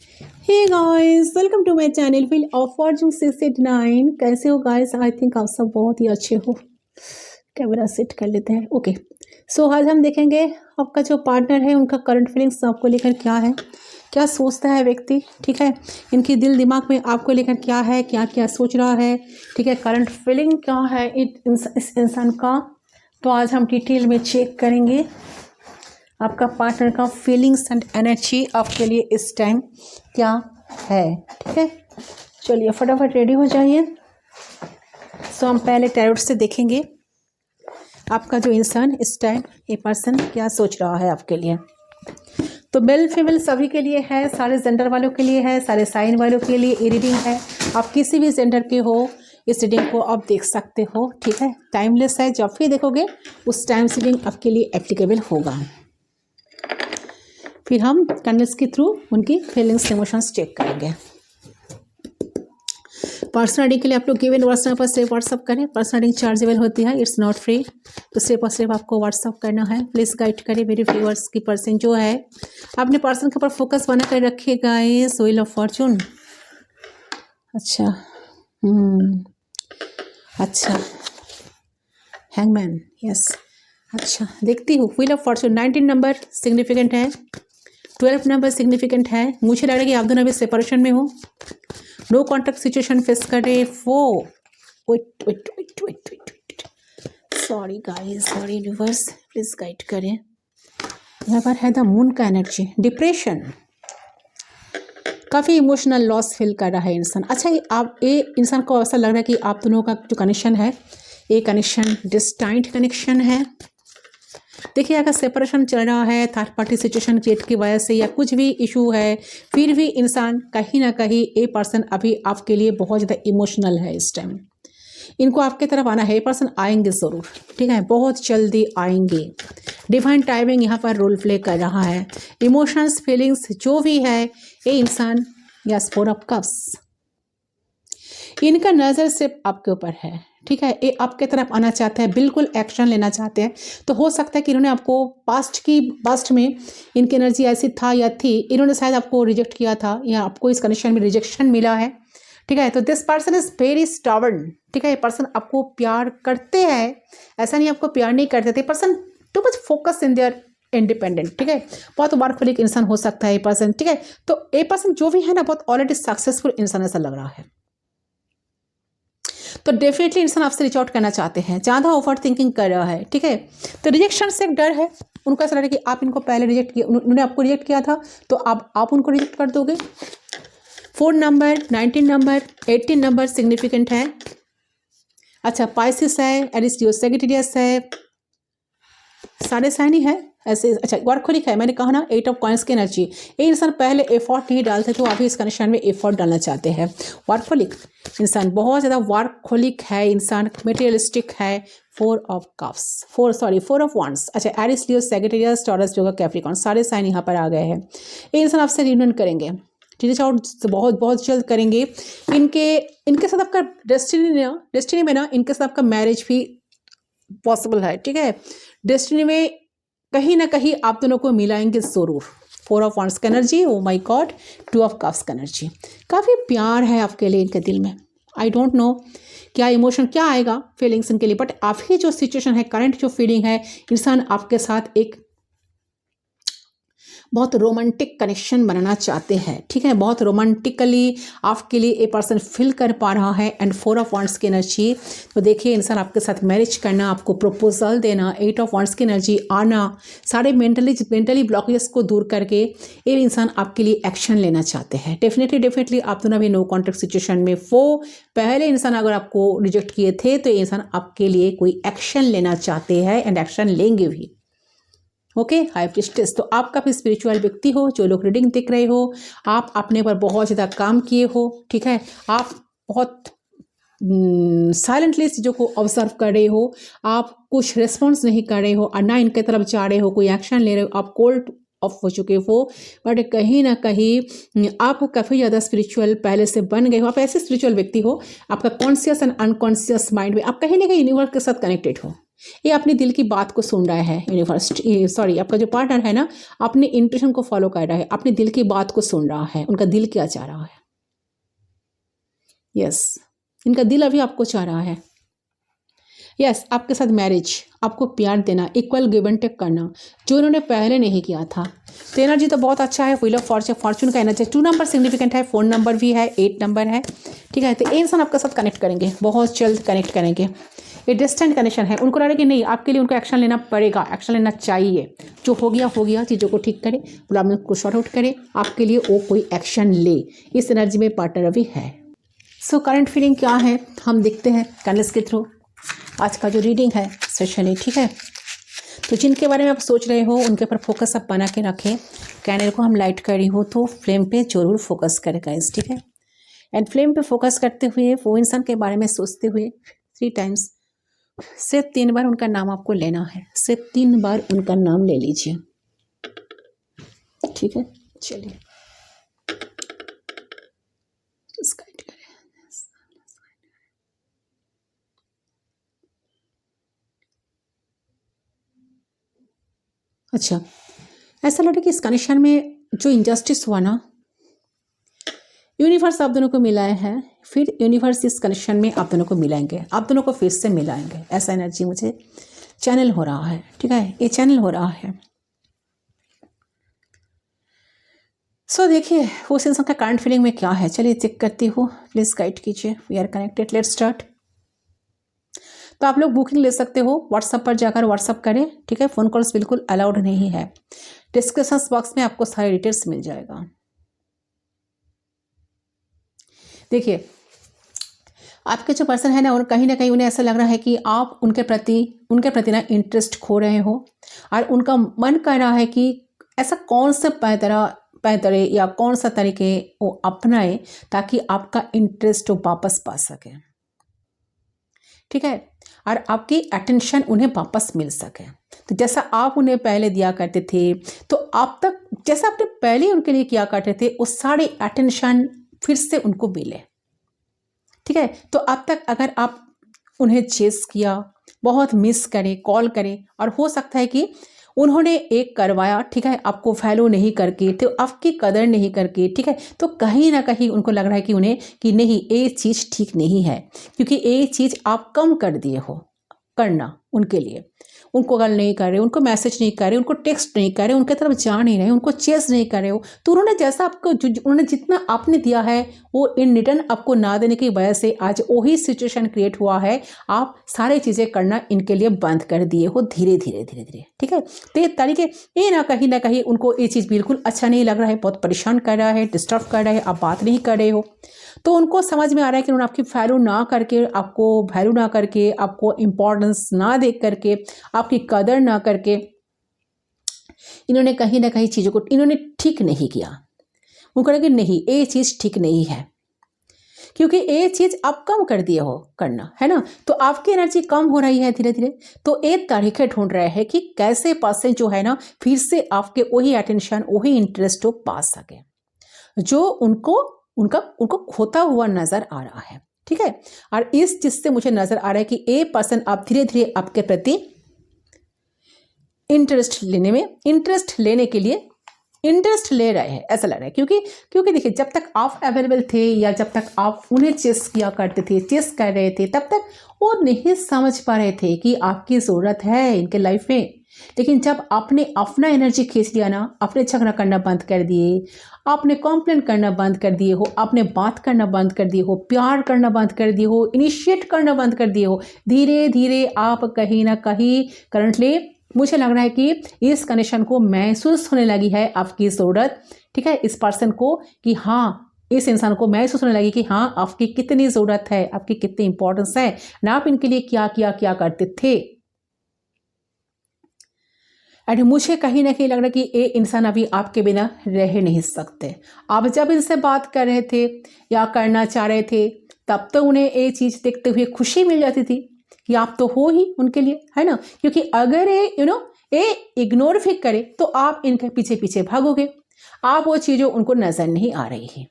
Hey guys, welcome to my channel wheel of fortune 689। कैसे हो guys? I think आप सब बहुत ही अच्छे हो। कैमरा सेट कर लेते हैं। ओके, सो आज हम देखेंगे आपका जो पार्टनर है उनका करंट फीलिंग्स आपको लेकर क्या है, क्या सोचता है व्यक्ति। ठीक है, इनकी दिल दिमाग में आपको लेकर क्या है, क्या क्या सोच रहा है। ठीक है, करंट फीलिंग क्या है इस इंसान का, तो आज हम डिटेल में चेक करेंगे आपका पार्टनर का फीलिंग्स एंड एनर्जी आपके लिए इस टाइम क्या है। ठीक है, चलिए फटाफट रेडी हो जाइए। सो हम पहले टैरोट से देखेंगे आपका जो इंसान इस टाइम, ये पर्सन क्या सोच रहा है आपके लिए। तो मेल फीमेल सभी के लिए है, सारे जेंडर वालों के लिए है, सारे साइन वालों के लिए ये रीडिंग है। आप किसी भी जेंडर के हो, इस रीडिंग को आप देख सकते हो। ठीक है, टाइमलेस है, जब भी देखोगे उस टाइम से रीडिंग आपके लिए एप्लीकेबल होगा। फिर हम कैंडल्स के थ्रू उनकी फीलिंग्स इमोशंस चेक करेंगे। पर्सनल रीडिंग के लिए आप लोग गिवन व्हाट्सएप पर सिर्फ व्हाट्सअप करें। पर्सनल रीडिंग चार्जेबल होती है, इट्स नॉट फ्री, तो सिर्फ और सिर्फ आपको व्हाट्सअप करना है। प्लीज़ गाइड करें मेरे व्यूअर्स की। पर्सन जो है अपने पर्सन के ऊपर फोकस बना कर रखिएगा। इस व्हील ऑफ फॉर्चून, अच्छा अच्छा, हैंगमैन, यस, अच्छा देखती हूँ। Wheel of Fortune 19 number significant है, 12 नंबर सिग्निफिकेंट है। मुझे लग रहा है कि आप दोनों अभी सेपरेशन में हो, नो कॉन्टैक्ट सिचुएशन फेस कर रहे हो। Wait, sorry guys, sorry universe, please guide करें। यहाँ पर है द मून का एनर्जी, डिप्रेशन, काफ़ी इमोशनल लॉस फील कर रहा है इंसान। अच्छा, ये इंसान को ऐसा लग रहा है कि आप दोनों का जो कनेक्शन है, ये कनेक्शन डिस्टेंट कनेक्शन है। देखिए, अगर सेपरेशन चल रहा है, थर्ड पार्टी सिचुएशन क्रिएट की वजह से या कुछ भी इशू है, फिर भी इंसान कहीं ना कहीं, ये पर्सन अभी आपके लिए बहुत ज़्यादा इमोशनल है इस टाइम। इनको आपके तरफ आना है, ये पर्सन आएंगे ज़रूर। ठीक है, बहुत जल्दी आएंगे। डिवाइन टाइमिंग यहाँ पर रोल प्ले कर रहा है। इमोशंस, फीलिंग्स जो भी है, ये इंसान, यस, 4 ऑफ कप्स, इनका नज़र सिर्फ आपके ऊपर है। ठीक है, ये आपके तरफ आना चाहते हैं, बिल्कुल एक्शन लेना चाहते हैं। तो हो सकता है कि इन्होंने आपको पास्ट में इनकी एनर्जी ऐसी था या थी, इन्होंने शायद आपको रिजेक्ट किया था या आपको इस कनेक्शन में रिजेक्शन मिला है। ठीक है, तो this person is very stubborn. ठीक है, ये पर्सन आपको प्यार करते हैं, ऐसा नहीं आपको प्यार नहीं करते थे। Person too much focus in their independent. ठीक है, बहुत वर्कहोलिक इंसान हो सकता है ये पर्सन। ठीक है, तो ये पर्सन जो भी है ना, बहुत ऑलरेडी सक्सेसफुल इंसान ऐसा लग रहा है। तो डेफिनेटली इंसान आपसे रिच आउट करना चाहते हैं, ज़्यादा ओवर थिंकिंग कर रहा है। ठीक है, तो रिजेक्शन से एक डर है उनको, ऐसा लग रहा है कि आप इनको पहले रिजेक्ट किया, उन्होंने आपको रिजेक्ट किया था, तो अब आप उनको रिजेक्ट कर दोगे। 4 नंबर, 19 नंबर, 18 नंबर सिग्निफिकेंट है। अच्छा, पाइसिस है, एरिस लियो सैजिटेरियस है, सारे साइन ही है ऐसे। अच्छा, वर्कहोलिक है, मैंने कहा ना, 8 ऑफ कॉइंस की एनर्जी। ये इंसान पहले एफर्ट नहीं डालते, तो अभी इस कनेक्शन में एफर्ट डालना चाहते हैं। वर्कहोलिक इंसान, बहुत ज़्यादा वर्कहोलिक है इंसान, मटेरियलिस्टिक है। 4 ऑफ कप्स, 4 ऑफ वांड्स। अच्छा, एरिस लियो सैजिटेरियस, टॉरस, जो कैप्रिकॉर्न, सारे साइन यहाँ पर आ गए हैं। ये इंसान आपसे रियूनियन करेंगे, रीच आउट बहुत बहुत जल्द करेंगे। इनके साथ आपका डेस्टिनी में ना, इनके साथ आपका मैरिज भी पॉसिबल है। ठीक है, डेस्टिनी में कहीं ना कहीं आप दोनों को मिलाएंगे ज़रूर। 4 ऑफ वांड्स का energy, oh my God, 2 of cups का एनर्जी, काफ़ी प्यार है आपके लिए इनके दिल में। आई डोंट नो क्या इमोशन, क्या आएगा फीलिंग्स इनके लिए, बट अभी जो सिचुएशन है, करंट जो फीलिंग है, इंसान आपके साथ एक बहुत रोमांटिक कनेक्शन बनाना चाहते हैं। ठीक है, बहुत रोमांटिकली आपके लिए ये पर्सन फील कर पा रहा है। एंड 4 ऑफ वांड्स की एनर्जी, तो देखिए इंसान आपके साथ मैरिज करना, आपको प्रपोजल देना, 8 ऑफ वांड्स की एनर्जी आना, सारे मेंटली ब्लॉकेज को दूर करके ये इंसान आपके लिए एक्शन लेना चाहते हैं। डेफिनेटली आप दोनों भी नो कॉन्टैक्ट सिचुएशन में। वो पहले इंसान अगर आपको रिजेक्ट किए थे, तो ये इंसान आपके लिए कोई एक्शन लेना चाहते हैं एंड एक्शन लेंगे भी। ओके, हाई प्रिस्टेस, तो आप काफ़ी स्पिरिचुअल व्यक्ति हो। जो लोग रीडिंग देख रहे हो, आप अपने पर बहुत ज़्यादा काम किए हो। ठीक है, आप बहुत साइलेंटली चीज़ों को ऑब्जर्व कर रहे हो, आप कुछ रिस्पॉन्स नहीं कर रहे हो और ना इनके तरफ जा रहे हो, कोई एक्शन ले रहे हो, आप कोल्ड ऑफ हो चुके हो। बट कहीं ना कहीं आप काफ़ी ज़्यादा स्पिरिचुअल पहले से बन गए हो। आप ऐसे स्पिरिचुअल व्यक्ति हो, आपका कॉन्शियस एंड अनकॉन्शियस माइंड में आप कहीं ना कहीं यूनिवर्स के साथ कनेक्टेड हो। ये अपने दिल की बात को सुन रहा है यूनिवर्स, सॉरी आपका जो पार्टनर है ना, अपने इंट्यूशन को फॉलो कर रहा है, अपने दिल की बात को सुन रहा है, उनका दिल क्या चाह रहा है। यस, इनका दिल अभी आपको चाह रहा है। यस, आपके साथ मैरिज, आपको प्यार देना, इक्वल गिव एंड टेक करना, जो उन्होंने पहले नहीं किया था। तो एनर्जी तो बहुत अच्छा है, व्हील ऑफ फॉर्चून का एनर्जी। 2 नंबर सिग्निफिकेंट है, 4 नंबर भी है, 8 नंबर है, ठीक है। तो ये इंसान आपके साथ कनेक्ट करेंगे, बहुत जल्द कनेक्ट करेंगे। ये डिस्टेंट कनेक्शन है, उनको लग रहा है कि नहीं आपके लिए उनको एक्शन लेना पड़ेगा, एक्शन लेना चाहिए। जो हो गया, चीज़ों को ठीक करे, प्रॉब्लम को सॉर्ट आउट करे, आपके लिए वो कोई एक्शन ले। इस एनर्जी में पार्टनर अभी है। सो करंट फीलिंग क्या है हम देखते हैं कैंडल्स के थ्रू। आज का जो रीडिंग है सेशन है, ठीक है। तो जिनके बारे में आप सोच रहे हो उनके ऊपर फोकस आप बना के रखें। कैंडल को हम लाइट कर रही हो तो फ्लेम पे जरूर फोकस करें गाइस, ठीक है। एंड फ्लेम पे फोकस करते हुए वो इंसान के बारे में सोचते हुए 3 टाइम्स, सिर्फ 3 बार उनका नाम आपको लेना है, सिर्फ 3 बार उनका नाम ले लीजिए, ठीक है। चलिए अच्छा, ऐसा लग रहा है कि इस कनेक्शन में जो इनजस्टिस हुआ ना, यूनिवर्स आप दोनों को मिलाए हैं, फिर यूनिवर्स इस कनेक्शन में आप दोनों को मिलाएंगे, आप दोनों को फिर से मिलाएंगे। ऐसा एनर्जी मुझे चैनल हो रहा है, ठीक है, ये चैनल हो रहा है। सो देखिए उस इंसान का करंट फीलिंग में क्या है, चलिए चेक करती हूँ, प्लीज़ गाइड कीजिए। We are connected, let's start. तो आप लोग बुकिंग ले सकते हो, व्हाट्सएप पर जाकर व्हाट्सएप करें, ठीक है। फ़ोन कॉल्स बिल्कुल अलाउड नहीं है। डिस्क्रिप्शन बॉक्स में आपको सारे डिटेल्स मिल जाएगा। देखिए आपके जो पर्सन है ना, और कहीं ना कहीं उन्हें ऐसा लग रहा है कि आप उनके प्रति ना इंटरेस्ट खो रहे हो, और उनका मन कर रहा है कि ऐसा कौन सा पैतरे या कौन सा तरीके वो अपनाए ताकि आपका इंटरेस्ट वो वापस पा सके, ठीक है, और आपकी अटेंशन उन्हें वापस मिल सके। तो जैसा आप उन्हें पहले दिया करते थे, तो आप तक जैसा आपने पहले उनके लिए किया करते थे, वो सारी अटेंशन फिर से उनको मिले, ठीक है। तो अब तक अगर आप उन्हें चेस किया, बहुत मिस करें, कॉल करें, और हो सकता है कि उन्होंने एक करवाया, ठीक है, आपको वैल्यू नहीं करके, तो आपकी कदर नहीं करके, ठीक है, तो कहीं ना कहीं उनको लग रहा है कि उन्हें कि नहीं ये चीज़ ठीक नहीं है, क्योंकि ये चीज़ आप कम कर दिए हो करना उनके लिए। उनको कॉल नहीं कर रहे, उनको मैसेज नहीं कर रहे, उनको टेक्स्ट नहीं कर रहे, उनके तरफ जा नहीं रहे, उनको चेस नहीं कर रहे हो। तो उन्होंने जैसा आपको उन्होंने जितना आपने दिया है वो इन रिटर्न आपको ना देने की वजह से आज वही सिचुएशन क्रिएट हुआ है। आप सारी चीज़ें करना इनके लिए बंद कर दिए हो धीरे धीरे, ठीक है। तो ये तरीके ये ना कहीं उनको ये चीज़ बिल्कुल अच्छा नहीं लग रहा है, बहुत परेशान कर रहा है, डिस्टर्ब कर रहा है, आप बात नहीं कर रहे हो। तो उनको समझ में आ रहा है कि उन्होंने आपकी वैल्यू ना करके, आपको इम्पोर्टेंस ना दे करके, आपकी कदर ना करके, इन्होंने कहीं ना कहीं चीज़ों को इन्होंने ठीक नहीं किया। उनको लगे नहीं ये चीज़ ठीक नहीं है, क्योंकि ये चीज़ आप कम कर दिए हो करना, है ना। तो आपकी एनर्जी कम हो रही है धीरे धीरे। तो एक तरीके ढूंढ रहे हैं कि कैसे पर्सन जो है ना फिर से आपके वही अटेंशन, वही इंटरेस्ट को पा सके जो उनको खोता हुआ नजर आ रहा है, ठीक है। और इस चीज से मुझे नजर आ रहा है कि ये पर्सन आप धीरे धीरे आपके प्रति इंटरेस्ट लेने के लिए इंटरेस्ट ले रहे हैं, ऐसा लग रहा है। क्योंकि देखिए जब तक आप अवेलेबल थे या जब तक आप उन्हें चेस किया करते थे, चेस कर रहे थे, तब तक वो नहीं समझ पा रहे थे कि आपकी ज़रूरत है इनके लाइफ में। लेकिन जब आपने अपना एनर्जी खींच लिया ना, आपने झगड़ा करना बंद कर दिए, आपने कॉम्प्लेन करना बंद कर दिए हो, आपने बात करना बंद कर दिए हो, प्यार करना बंद कर दिए हो, इनिशिएट करना बंद कर दिए हो, धीरे धीरे आप कहीं ना कहीं करंटली मुझे लग रहा है कि इस कनेक्शन को महसूस होने लगी है आपकी ज़रूरत, ठीक है। इस पर्सन को कि हाँ, इस इंसान को महसूस होने लगी कि हाँ आपकी कितनी ज़रूरत है, आपकी कितनी इंपॉर्टेंस है ना, आप इनके लिए क्या करते थे। एंड मुझे कहीं ना कहीं लग रहा है कि ये इंसान अभी आपके बिना रह नहीं सकते। आप जब इनसे बात कर रहे थे या करना चाह रहे थे, तब तो उन्हें ये चीज़ देखते हुए खुशी मिल जाती थी कि आप तो हो ही उनके लिए, है ना। क्योंकि अगर ये इग्नोर भी करे तो आप इनके पीछे पीछे भागोगे, आप वो चीज़ें उनको नज़र नहीं आ रही है।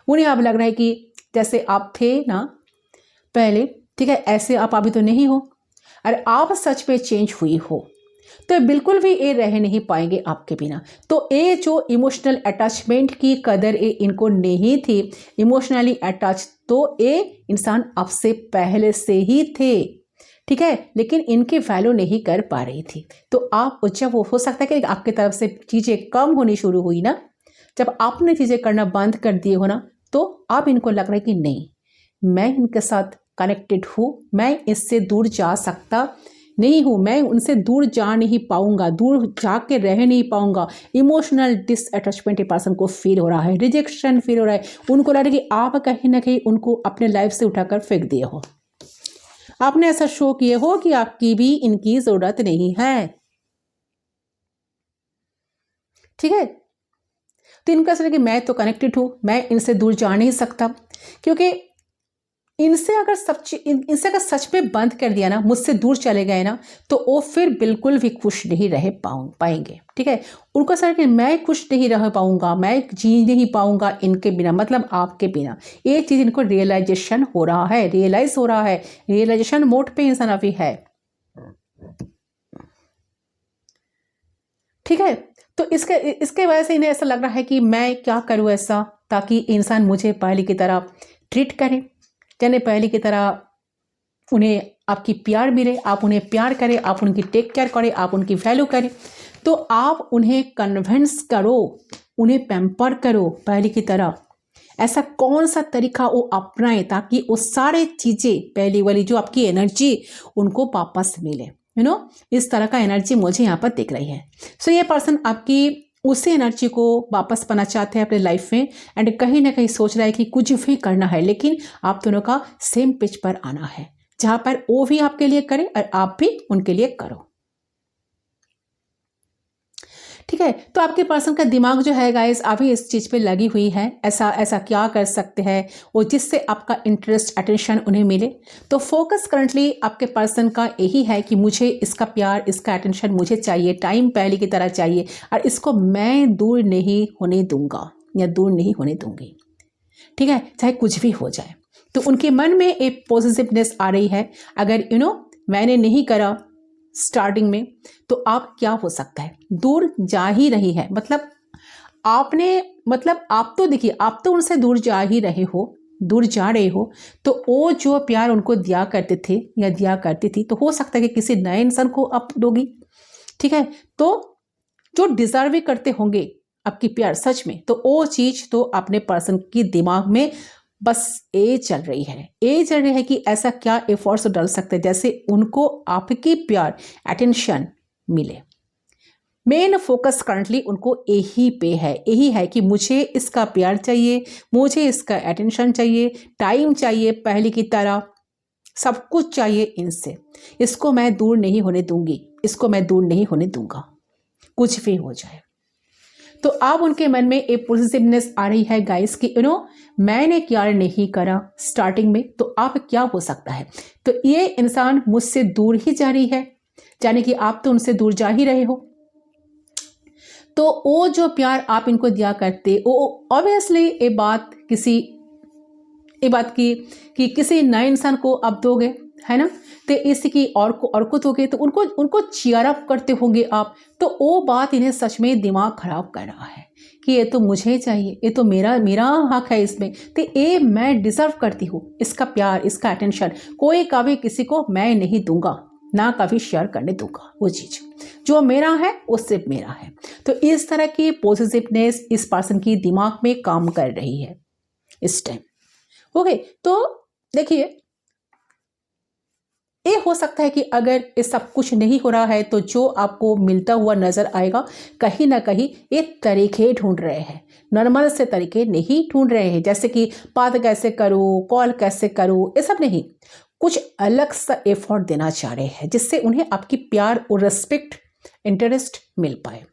उन्हें अब लग रहा है कि जैसे आप थे ना पहले, ठीक है, ऐसे आप अभी तो नहीं हो। और आप सच में चेंज हुई हो तो बिल्कुल भी ये रह नहीं पाएंगे आपके बिना। तो ये जो इमोशनल अटैचमेंट की कदर ये इनको नहीं थी, इमोशनली अटैच तो ये इंसान आपसे पहले से ही थे, ठीक है, लेकिन इनकी वैल्यू नहीं कर पा रही थी। तो आप जब वो हो सकता है कि आपकी तरफ से चीज़ें कम होनी शुरू हुई ना, जब आपने चीज़ें करना बंद कर दिए हो ना, तो अब इनको लग रहा है कि नहीं, मैं इनके साथ कनेक्टेड हूँ, मैं इससे दूर जा सकता नहीं हूँ, मैं उनसे दूर जा नहीं पाऊंगा, दूर जाके रह नहीं पाऊंगा। इमोशनल डिसअटैचमेंट पर्सन को फील हो रहा है, रिजेक्शन फील हो रहा है, उनको लग रहा है कि आप कहीं ना कहीं उनको अपने लाइफ से उठाकर फेंक दिए हो, आपने ऐसा शो किए हो कि आपकी भी इनकी जरूरत नहीं है, ठीक है। तो इनका ऐसा है कि मैं तो कनेक्टेड हूँ, मैं इनसे दूर जा नहीं सकता, क्योंकि इनसे अगर इनसे अगर सच में बंद कर दिया ना, मुझसे दूर चले गए ना, तो वो फिर बिल्कुल भी खुश नहीं रह पाएंगे, ठीक है। उनको ऐसा है कि मैं खुश नहीं रह पाऊंगा, मैं जी नहीं पाऊंगा इनके बिना, मतलब आपके बिना। ये चीज़ इनको रियलाइजेशन हो रहा है, रियलाइज हो रहा है, रियलाइजेशन मोड पे इंसान अभी है, ठीक है। तो इसके वजह से इन्हें ऐसा लग रहा है कि मैं क्या करूँ ऐसा ताकि इंसान मुझे पहले की तरह ट्रीट करे, यानी पहले की तरह उन्हें आपकी प्यार मिले, आप उन्हें प्यार करें, आप उनकी टेक केयर करें, आप उनकी वैल्यू करें। तो आप उन्हें कन्विंस करो, उन्हें पैम्पर करो पहले की तरह। ऐसा कौन सा तरीका वो अपनाएं ताकि वो सारे चीज़ें पहली वाली जो आपकी एनर्जी उनको वापस मिले, इस तरह का एनर्जी मुझे यहाँ पर दिख रही है। सो ये पर्सन आपकी उसी एनर्जी को वापस पाना चाहते हैं अपने लाइफ में, एंड कहीं ना कहीं सोच रहा है कि कुछ भी करना है, लेकिन आप दोनों का सेम पिच पर आना है, जहां पर वो भी आपके लिए करें और आप भी उनके लिए करो, ठीक है। तो आपके पर्सन का दिमाग जो है गाइस अभी इस चीज़ पे लगी हुई है, ऐसा क्या कर सकते हैं वो जिससे आपका इंटरेस्ट अटेंशन उन्हें मिले। तो फोकस करंटली आपके पर्सन का यही है कि मुझे इसका प्यार, इसका अटेंशन मुझे चाहिए, टाइम पहले की तरह चाहिए, और इसको मैं दूर नहीं होने दूंगा या दूर नहीं होने दूंगी, ठीक है, चाहे कुछ भी हो जाए। तो उनके मन में एक पॉजिटिवनेस आ रही है, अगर मैंने नहीं करा स्टार्टिंग में तो आप क्या हो सकता है, दूर जा ही रही है, मतलब आप तो देखिए, आप तो उनसे दूर जा ही रहे हो, दूर जा रहे हो। तो वो जो प्यार उनको दिया करते थे या दिया करती थी, तो हो सकता है कि किसी नए इंसान को आप दोगी, ठीक है। तो जो डिजर्व भी करते होंगे आपकी प्यार सच में, तो वो चीज तो अपने पर्सन की दिमाग में बस ये चल रही है कि ऐसा क्या एफर्ट्स डाल सकते हैं जैसे उनको आपकी प्यार अटेंशन मिले। मेन फोकस करंटली उनको यही है कि मुझे इसका प्यार चाहिए, मुझे इसका अटेंशन चाहिए, टाइम चाहिए पहले की तरह, सब कुछ चाहिए इनसे, इसको मैं दूर नहीं होने दूंगी, इसको मैं दूर नहीं होने दूंगा, कुछ भी हो जाए। तो अब उनके मन में एक पॉजिटिवनेस आ रही है गाइस कि मैंने क्या नहीं करा स्टार्टिंग में, तो आप क्या हो सकता है। तो ये इंसान मुझसे दूर ही जा रही है, यानी कि आप तो उनसे दूर जा ही रहे हो। तो वो जो प्यार आप इनको दिया करते, वो ऑब्वियसली ये बात कि किसी नए इंसान को आप दोगे, है ना, तो इसकी और को दोगे तो उनको चीयर अप करते होंगे आप, तो वो बात इन्हें सच में दिमाग खराब कर रहा है कि ये तो मुझे चाहिए, ये तो मेरा हक है इसमें, तो ये मैं डिजर्व करती हूँ, इसका प्यार, इसका अटेंशन कोई कभी किसी को मैं नहीं दूंगा, ना कभी शेयर करने दूंगा, वो चीज़ जो मेरा है वो सिर्फ मेरा है। तो इस तरह की पॉजिटिवनेस इस पर्सन की दिमाग में काम कर रही है इस टाइम। ओके, तो देखिए, ये हो सकता है कि अगर ये सब कुछ नहीं हो रहा है तो जो आपको मिलता हुआ नजर आएगा, कहीं ना कहीं ये तरीके ढूंढ रहे हैं, नॉर्मल से तरीके नहीं ढूंढ रहे हैं, जैसे कि बात कैसे करूँ, कॉल कैसे करूँ, ये सब नहीं, कुछ अलग सा एफर्ट देना चाह रहे हैं जिससे उन्हें आपकी प्यार और रेस्पेक्ट, इंटरेस्ट मिल पाए,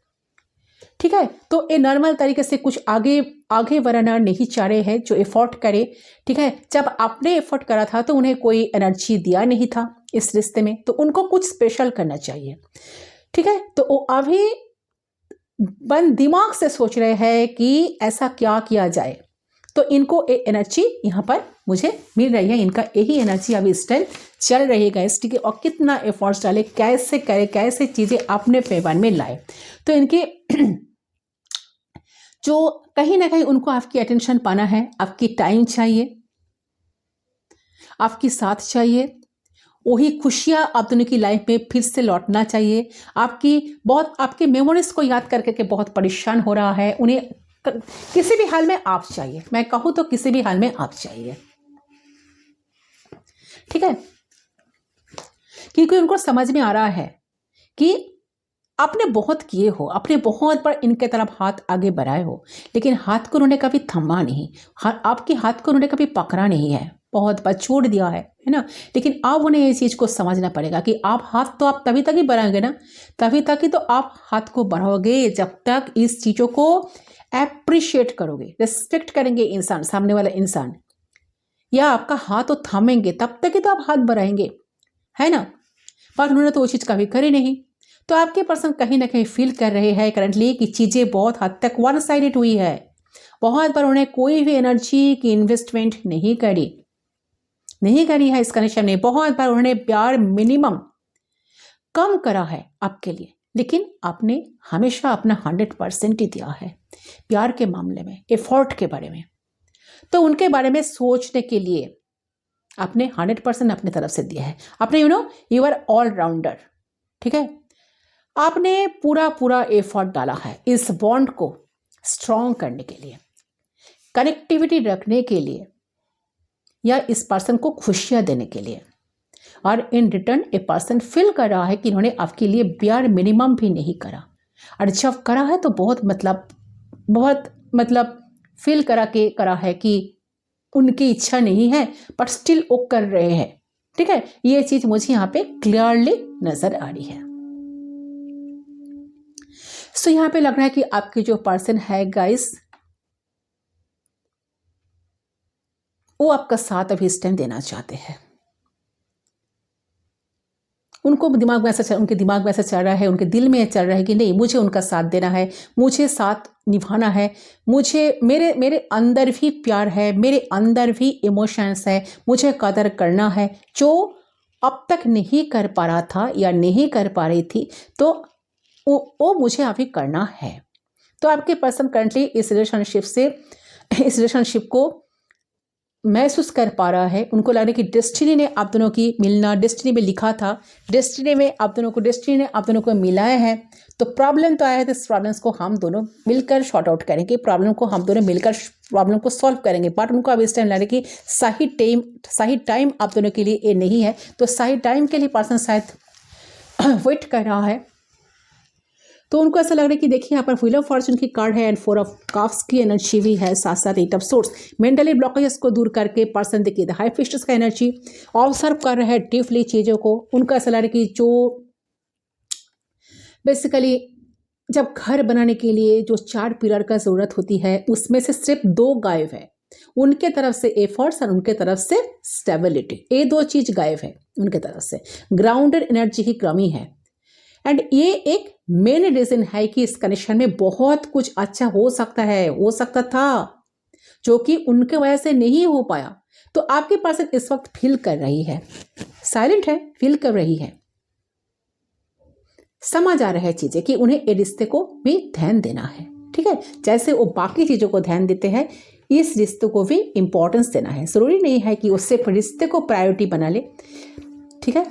ठीक है। तो ये नॉर्मल तरीके से कुछ आगे बढ़ना नहीं चाह रहे हैं, जो एफर्ट करे, ठीक है। जब आपने एफर्ट करा था तो उन्हें कोई एनर्जी दिया नहीं था इस रिश्ते में, तो उनको कुछ स्पेशल करना चाहिए, ठीक है। तो वो अभी दिमाग से सोच रहे हैं कि ऐसा क्या किया जाए तो इनको एनर्जी यहाँ पर मुझे मिल रही है, इनका यही एनर्जी अभी इस टाइम चल रही है गाइस, ठीक है। और कितना एफर्ट्स डाले, कैसे करे, कैसे चीज़ें अपने फेवर में लाए। तो इनके जो कहीं ना कहीं उनको आपकी अटेंशन पाना है, आपकी टाइम चाहिए, आपकी साथ चाहिए, वही खुशियाँ आप दोनों की लाइफ में फिर से लौटना चाहिए। आपके मेमोरीज को याद करके बहुत परेशान हो रहा है, उन्हें किसी भी हाल में आप चाहिए, मैं कहूँ तो किसी भी हाल में आप चाहिए, ठीक है। क्योंकि उनको समझ में आ रहा है कि आपने बहुत किए हो, आपने बहुत बार इनके तरफ हाथ आगे बढ़ाए हो, लेकिन हाथ को उन्होंने कभी थमा नहीं, आपके हाथ को उन्होंने कभी पकड़ा नहीं है, बहुत बार छोड़ दिया है ना। लेकिन अब उन्हें ये चीज़ को समझना पड़ेगा कि आप हाथ तो आप तभी तक ही बढ़ाएंगे ना, तभी तक ही तो आप हाथ को बढ़ाओगे जब तक इस चीज़ों को एप्रिशिएट करोगे, रिस्पेक्ट करेंगे इंसान, सामने वाला इंसान, या आपका हाथ तो थामेंगे तब तक ही तो आप हाथ बढ़ाएंगे, है ना। पर उन्होंने तो वो चीज़ कभी करी नहीं। तो आपके पर्सन कहीं ना कहीं फील कर रहे हैं करंटली कि चीज़ें बहुत हद तक वन साइडेड हुई है, बहुत बार उन्हें कोई भी एनर्जी की इन्वेस्टमेंट नहीं करी है इस कनेक्शन में। बहुत बार उन्होंने प्यार मिनिमम कम करा है आपके लिए, लेकिन आपने हमेशा अपना 100% ही दिया है प्यार के मामले में, एफर्ट के बारे में। तो उनके बारे में सोचने के लिए आपने 100% अपने तरफ से दिया है। आपने यू आर ऑल राउंडर, ठीक है। आपने पूरा एफर्ट डाला है इस बॉन्ड को स्ट्रॉन्ग करने के लिए, कनेक्टिविटी रखने के लिए, या इस पर्सन को खुशियां देने के लिए। और in return a person feel कर रहा है कि इन्होंने आपके लिए प्यार मिनिमम भी नहीं करा, और जब करा है तो बहुत मतलब फील करा है कि उनकी इच्छा नहीं है, बट स्टिल वो कर रहे हैं, ठीक है। ये चीज मुझे यहाँ पे क्लियरली नजर आ रही है। सो यहाँ पे लग रहा है कि आपके जो पर्सन है गाइस, वो आपका साथ अभी इस टाइम देना चाहते हैं। उनके दिमाग में ऐसा चल रहा है, उनके दिल में चल रहा है कि नहीं, मुझे उनका साथ देना है, मुझे साथ निभाना है, मुझे मेरे अंदर भी प्यार है, मेरे अंदर भी इमोशंस है, मुझे कदर करना है, जो अब तक नहीं कर पा रहा था या नहीं कर पा रही थी, तो वो मुझे अभी करना है। तो आपके पर्सन करंटली इस रिलेशनशिप को महसूस कर पा रहा है। उनको लग रहा है कि डेस्टिनी ने आप दोनों की मिलना, डेस्टिनी में लिखा था, डेस्टिनी ने आप दोनों को मिलाया है। तो प्रॉब्लम तो आया है, तो इस प्रॉब्लम्स को हम दोनों मिलकर शॉर्ट आउट करेंगे, प्रॉब्लम को हम दोनों मिलकर प्रॉब्लम को सॉल्व करेंगे। बट उनको अब इस टाइम लग रहा है कि सही टाइम आप दोनों के लिए ये नहीं है। तो सही टाइम के लिए पर्सन शायद वेट कर रहा है। तो उनको ऐसा लग रहा है कि देखिए यहाँ पर व्हील ऑफ फॉर्चून की कार्ड है एंड 4 ऑफ कप्स की एनर्जी भी है, साथ साथ 8 ऑफ सोर्ड्स। मेंटली ब्लॉकेजेस को दूर करके पर्सन देखिए हाई फिस्टस का एनर्जी ऑब्जर्व कर रहे हैं डीपली चीज़ों को। उनको ऐसा लग रहा है कि जो बेसिकली जब घर बनाने के लिए जो 4 पिलर का ज़रूरत होती है, उसमें से सिर्फ 2 गायब है। उनके तरफ से एफर्ट्स और उनके तरफ से स्टेबिलिटी, ये 2 चीज़ गायब है उनके तरफ से। ग्राउंडेड एनर्जी की कमी है। एंड ये एक मेन रीजन है कि इस कनेक्शन में बहुत कुछ अच्छा हो सकता था, जो कि उनके वजह से नहीं हो पाया। तो आपके पर्सन इस वक्त फील कर रही है, साइलेंट है, फील कर रही है, समझ आ रहा है चीजें कि उन्हें ये रिश्ते को भी ध्यान देना है, ठीक है। जैसे वो बाकी चीजों को ध्यान देते हैं, इस रिश्ते को भी इंपॉर्टेंस देना है। जरूरी नहीं है कि उससे रिश्ते को प्रायोरिटी बना ले, ठीक है,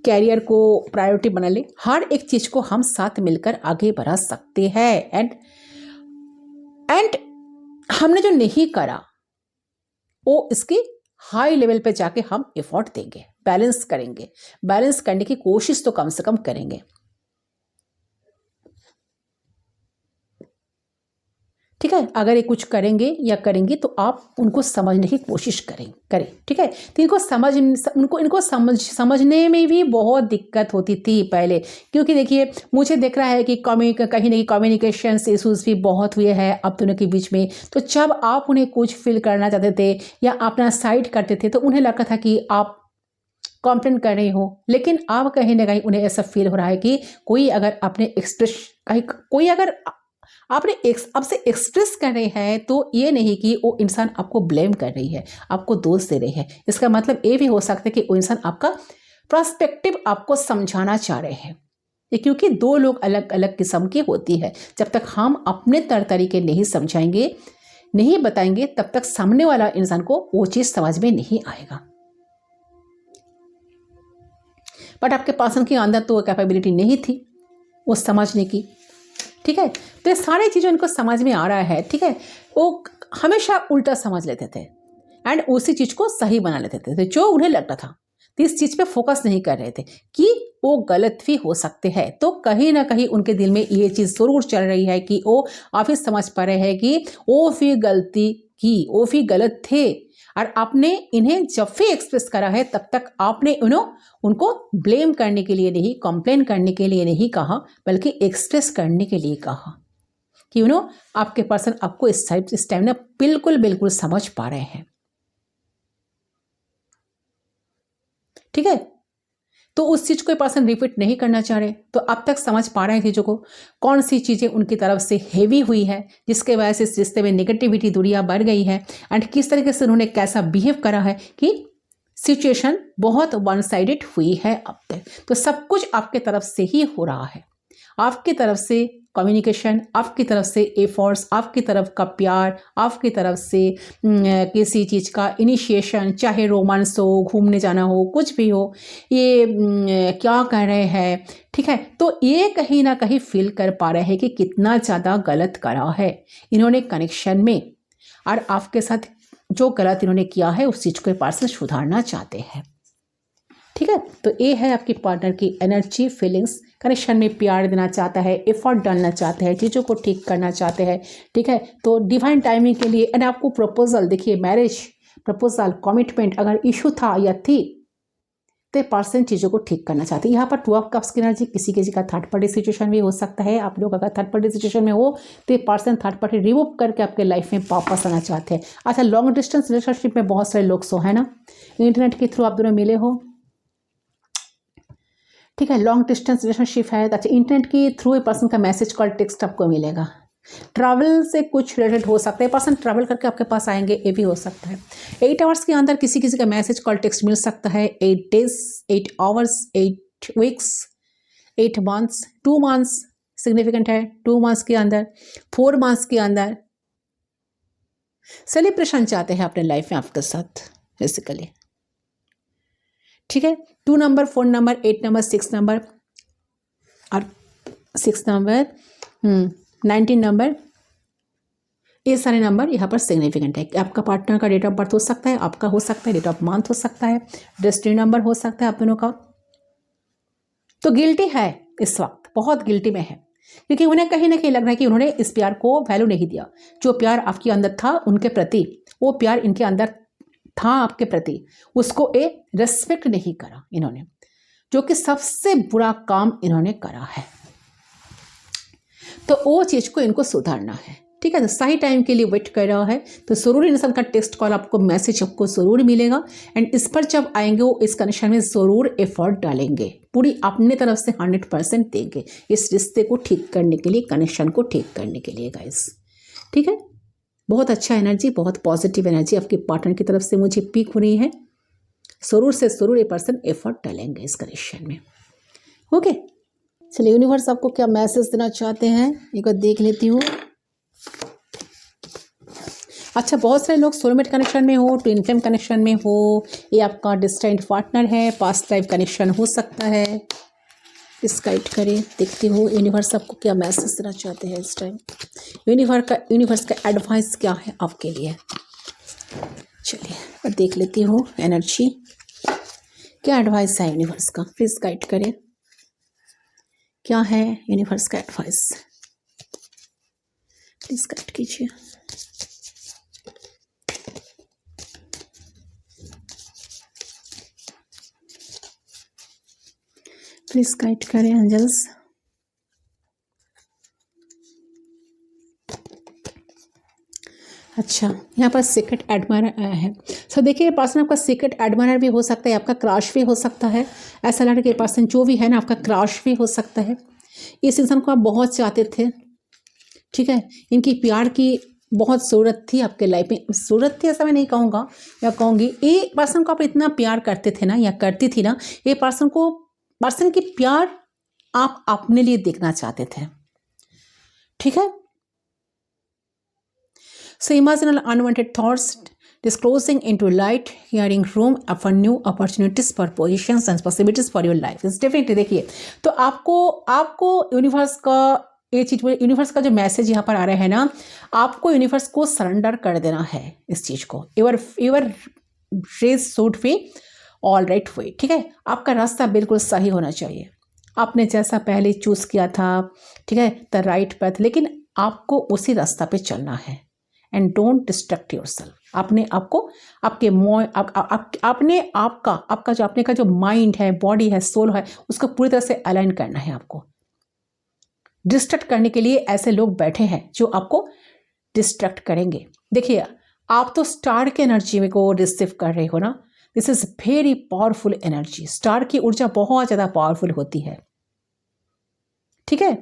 कैरियर को प्रायोरिटी बना ले। हर एक चीज को हम साथ मिलकर आगे बढ़ा सकते हैं। एंड हमने जो नहीं करा वो इसकी हाई लेवल पे जाके हम एफर्ट देंगे, बैलेंस करेंगे, बैलेंस करने की कोशिश तो कम से कम करेंगे, ठीक है। अगर ये कुछ करेंगे या करेंगी तो आप उनको समझने की कोशिश करें, ठीक है। तो इनको समझने में भी बहुत दिक्कत होती थी पहले, क्योंकि देखिए मुझे दिख रहा है कि कहीं ना कहीं कम्युनिकेशन इशूज़ भी बहुत हुए हैं आप दोनों के बीच में। तो जब आप उन्हें कुछ फील करना चाहते थे या अपना साइड करते थे, तो उन्हें लगता था कि आप कंप्लेन कर रहे हो, लेकिन अब कहीं ना कहीं उन्हें ऐसा फील हो रहा है कि कोई अगर आपने आपसे एक्सप्रेस कर रहे हैं, तो ये नहीं कि वो इंसान आपको ब्लेम कर रही है, आपको दोष दे रही है। इसका मतलब ये भी हो सकता है कि वो इंसान आपका पर्सपेक्टिव आपको समझाना चाह रहे हैं। ये क्योंकि दो लोग अलग अलग किस्म की होती है। जब तक हम अपने तरीके नहीं समझाएंगे, नहीं बताएंगे, तब तक सामने वाला इंसान को वो चीज़ समझ में नहीं आएगा। बट आपके पर्सन के अंदर तो वो कैपेबिलिटी नहीं थी वो समझने की, ठीक है। तो ये सारी चीज़ें उनको समझ में आ रहा है, ठीक है। वो हमेशा उल्टा समझ लेते थे एंड उसी चीज़ को सही बना लेते थे जो उन्हें लगता था। तो इस चीज़ पे फोकस नहीं कर रहे थे कि वो गलत भी हो सकते हैं। तो कहीं ना कहीं उनके दिल में ये चीज़ ज़रूर चल रही है कि वो आप ही समझ पा रहे हैं कि वो भी गलती की, वो भी गलत थे। और आपने इन्हें जब भी एक्सप्रेस करा है तब तक आपने उनको ब्लेम करने के लिए नहीं, कंप्लेन करने के लिए नहीं कहा, बल्कि एक्सप्रेस करने के लिए कहा कि आपके पर्सन आपको इस टाइम ना बिल्कुल समझ पा रहे हैं, ठीक है। तो उस चीज़ को पर्सन रिपीट नहीं करना चाह रहे, तो अब तक समझ पा रहे हैं चीज़ों को, कौन सी चीज़ें उनकी तरफ से हेवी हुई है जिसके वजह से इस रिश्ते में नेगेटिविटी, दूरियां बढ़ गई है, एंड किस तरीके से उन्होंने कैसा बिहेव करा है कि सिचुएशन बहुत वन साइडेड हुई है अब तक। तो सब कुछ आपके तरफ से ही हो रहा है, आपकी तरफ से कम्युनिकेशन, आपकी तरफ से एफर्ट्स, आपकी तरफ का प्यार, आपकी तरफ से किसी चीज़ का इनिशिएशन, चाहे रोमांस हो, घूमने जाना हो, कुछ भी हो, ये क्या कर रहे हैं, ठीक है। तो ये कहीं ना कहीं फील कर पा रहे हैं कि कितना ज़्यादा गलत करा है इन्होंने कनेक्शन में, और आपके साथ जो गलत इन्होंने किया है उस चीज़ को पर्सन सुधारना चाहते हैं, ठीक है। तो ये है आपकी पार्टनर की एनर्जी, फीलिंग्स। कनेक्शन में प्यार देना चाहता है, एफर्ट डालना चाहते हैं, चीज़ों को ठीक करना चाहते हैं, ठीक है। तो डिवाइन टाइमिंग के लिए, एंड आपको प्रपोजल, देखिए मैरिज प्रपोजल, कमिटमेंट अगर इशू था या थी तो पर्सन चीज़ों को ठीक करना चाहते हैं। यहाँ पर 2 ऑफ कप्स की एनर्जी, किसी का थर्ड पार्टी सिचुएशन भी हो सकता है। आप लोग अगर थर्ड पार्टी सिचुएशन में हो तो पर्सन थर्ड पार्टी रिमूव करके आपके लाइफ में वापस आना चाहते हैं। अच्छा, लॉन्ग डिस्टेंस रिलेशनशिप में बहुत सारे लोग है ना, इंटरनेट के थ्रू आप दोनों मिले हो, ठीक है। लॉन्ग डिस्टेंस रिलेशनशिप है, अच्छा इंटरनेट के थ्रू पर्सन का मैसेज, कॉल, टेक्स्ट आपको मिलेगा। ट्रैवल से कुछ रिलेटेड हो सकता है, पर्सन ट्रैवल करके आपके पास आएंगे, ये भी हो सकता है। 8 आवर्स के अंदर किसी का मैसेज, कॉल, टेक्स्ट मिल सकता है। 8 days, 8 hours, 8 weeks, 8 months, 2 months significant है, 2 मंथ्स के अंदर, 4 मंथ्स के अंदर सेलिब्रेशन चाहते हैं अपने लाइफ में आपके साथ बेसिकली, ठीक है। 2 नंबर, 4 नंबर, 8 नंबर, 6 नंबर और 6 नंबर, 19 नंबर, ये सारे नंबर यहाँ पर सिग्निफिकेंट है। आपका पार्टनर का डेट ऑफ बर्थ हो सकता है, आपका हो सकता है, डेट ऑफ मंथ हो सकता है, डेस्टिनी नंबर हो सकता है आप दोनों का। तो गिल्टी है इस वक्त, बहुत गिल्टी में है, क्योंकि उन्हें कहीं ना कहीं लग रहा है कि उन्होंने इस प्यार को वैल्यू नहीं दिया। जो प्यार आपके अंदर था उनके प्रति, वो प्यार इनके अंदर था आपके प्रति, उसको रेस्पेक्ट नहीं करा इन्होंने, जो कि सबसे बुरा काम इन्होंने करा है। तो वो चीज़ को इनको सुधारना है, ठीक है। तो सही टाइम के लिए वेट कर रहा है, तो ज़रूर इंसान का टेक्स्ट कॉल आपको, मैसेज आपको ज़रूर मिलेगा, एंड इस पर जब आएंगे वो इस कनेक्शन में ज़रूर एफर्ट डालेंगे, पूरी अपने तरफ से 100% देंगे इस रिश्ते को ठीक करने के लिए, कनेक्शन को ठीक करने के लिए गाइस, ठीक है। बहुत अच्छा एनर्जी, बहुत पॉजिटिव एनर्जी आपके पार्टनर की तरफ से मुझे पीक हो रही है। ज़रूर से ज़रूर ये पर्सन एफर्ट डालेंगे इस कनेक्शन में, ओके। चलिए यूनिवर्स आपको क्या मैसेज देना चाहते हैं एक बार देख लेती हूँ। अच्छा, बहुत सारे लोग सोलमेट कनेक्शन में हो, ट्विन फ्लेम कनेक्शन में हो, ये आपका डिस्टेंट पार्टनर है, पास्ट लाइफ कनेक्शन हो सकता है। इस गाइड करें, देखती हूँ यूनिवर्स आपको क्या मैसेज देना चाहते हैं इस टाइम। यूनिवर्स का एडवाइस क्या है आपके लिए, चलिए और देख लेती हूँ एनर्जी क्या एडवाइस है यूनिवर्स का। प्लीज़ गाइड करें, क्या है यूनिवर्स का एडवाइस, प्लीज़ गाइड कीजिए। प्लीज़ गाइड करें एंजल्स। अच्छा, यहाँ पर सीक्रेट एडमायरर आया है। सो देखिए, पर्सन आपका सीक्रेट एडमायरर भी हो सकता है, आपका क्रश भी हो सकता है। ऐसा लग रहा है कि पर्सन जो भी है ना, आपका क्रश भी हो सकता है। इस इंसान को आप बहुत चाहते थे, ठीक है, इनकी प्यार की बहुत ज़रूरत थी आपके लाइफ में। ज़रूरत थी ऐसा मैं नहीं कहूँगा, या कहूँगी ये पर्सन को आप इतना प्यार करते थे ना, या करती थी ना, ये पर्सन की प्यार आप अपने लिए देखना चाहते थे। ठीक है, so imagine all unwanted thoughts disclosing into light, hearing room for new opportunities for positions and possibilities for your life. It's definitely, देखिए तो आपको यूनिवर्स का ये चीज़, यूनिवर्स का जो मैसेज यहाँ पर आ रहा है ना, आपको यूनिवर्स को सरेंडर कर देना है इस चीज़ को। Your race should be all right way. ठीक है, आपका रास्ता बिल्कुल सही होना चाहिए, आपने जैसा पहले चूज़ किया था, ठीक है, द राइट पाथ, लेकिन आपको उसी रास्ता पे चलना है। And don't distract yourself. आपने आपको आपके आपने का जो माइंड है, बॉडी है, सोल है, उसको पूरी तरह से अलाइन करना है। आपको डिस्ट्रैक्ट करने के लिए ऐसे लोग बैठे हैं जो आपको डिस्ट्रैक्ट करेंगे। देखिए, आप तो स्टार के एनर्जी को रिसीव कर रहे हो ना, this is very powerful energy. Star की ऊर्जा बहुत ज़्यादा पावरफुल होती है। ठीक है,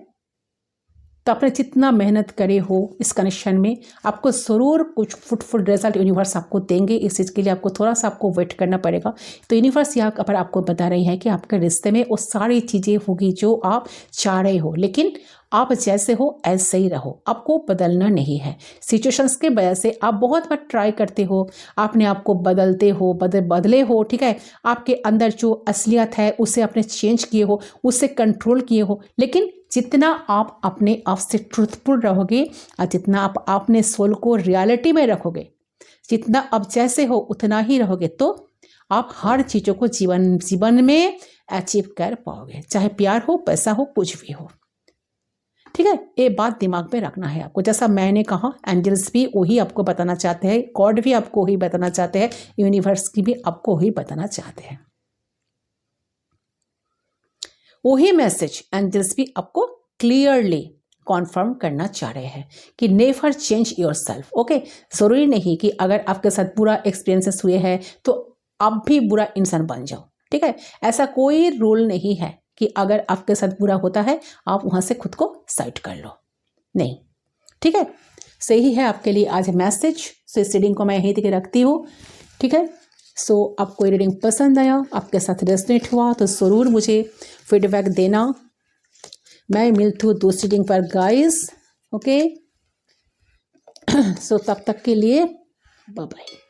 तो आपने जितना मेहनत करे हो इस कनेक्शन में, आपको ज़रूर कुछ फ्रूटफुल रिजल्ट यूनिवर्स आपको देंगे। इस चीज़ के लिए आपको थोड़ा सा आपको वेट करना पड़ेगा। तो यूनिवर्स यहाँ पर आपको बता रही है कि आपके रिश्ते में वो सारी चीज़ें होगी जो आप चाह रहे हो, लेकिन आप जैसे हो ऐसे ही रहो, आपको बदलना नहीं है। सिचुएशंस के वजह से आप बहुत बार ट्राई करते हो, आपने आपको बदलते हो, बदले हो। ठीक है, आपके अंदर जो असलियत है उसे आपने चेंज किए हो, उससे कंट्रोल किए हो, लेकिन जितना आप अपने आप से ट्रूथफुल रहोगे और जितना आप अपने सोल को रियलिटी में रखोगे, जितना आप जैसे हो उतना ही रहोगे, तो आप हर चीज़ों को जीवन में अचीव कर पाओगे, चाहे प्यार हो, पैसा हो, कुछ भी हो। ठीक है, ये बात दिमाग में रखना है आपको। जैसा मैंने कहा, एंजल्स भी वही आपको बताना चाहते हैं, गॉड भी आपको वही बताना चाहते हैं, यूनिवर्स की भी आपको वही बताना चाहते हैं। वही मैसेज एंजल्स भी आपको क्लियरली कॉन्फर्म करना चाह रहे हैं कि नेवर चेंज योरसेल्फ। ओके, ज़रूरी नहीं कि अगर आपके साथ बुरा एक्सपीरियंसेस हुए हैं तो आप भी बुरा इंसान बन जाओ। ठीक है, ऐसा कोई रूल नहीं है कि अगर आपके साथ बुरा होता है आप वहाँ से खुद को साइड कर लो, नहीं। ठीक है, सही है आपके लिए आज मैसेज। सो इस रीडिंग को मैं यहीं तक रखती हूँ। ठीक है, सो आपको ये रीडिंग पसंद आया, आपके साथ रेजोनेट हुआ तो ज़रूर मुझे फीडबैक देना। मैं मिलती हूँ दूसरी रीडिंग पर गाइस। ओके, सो तब तक के लिए बाय बाय।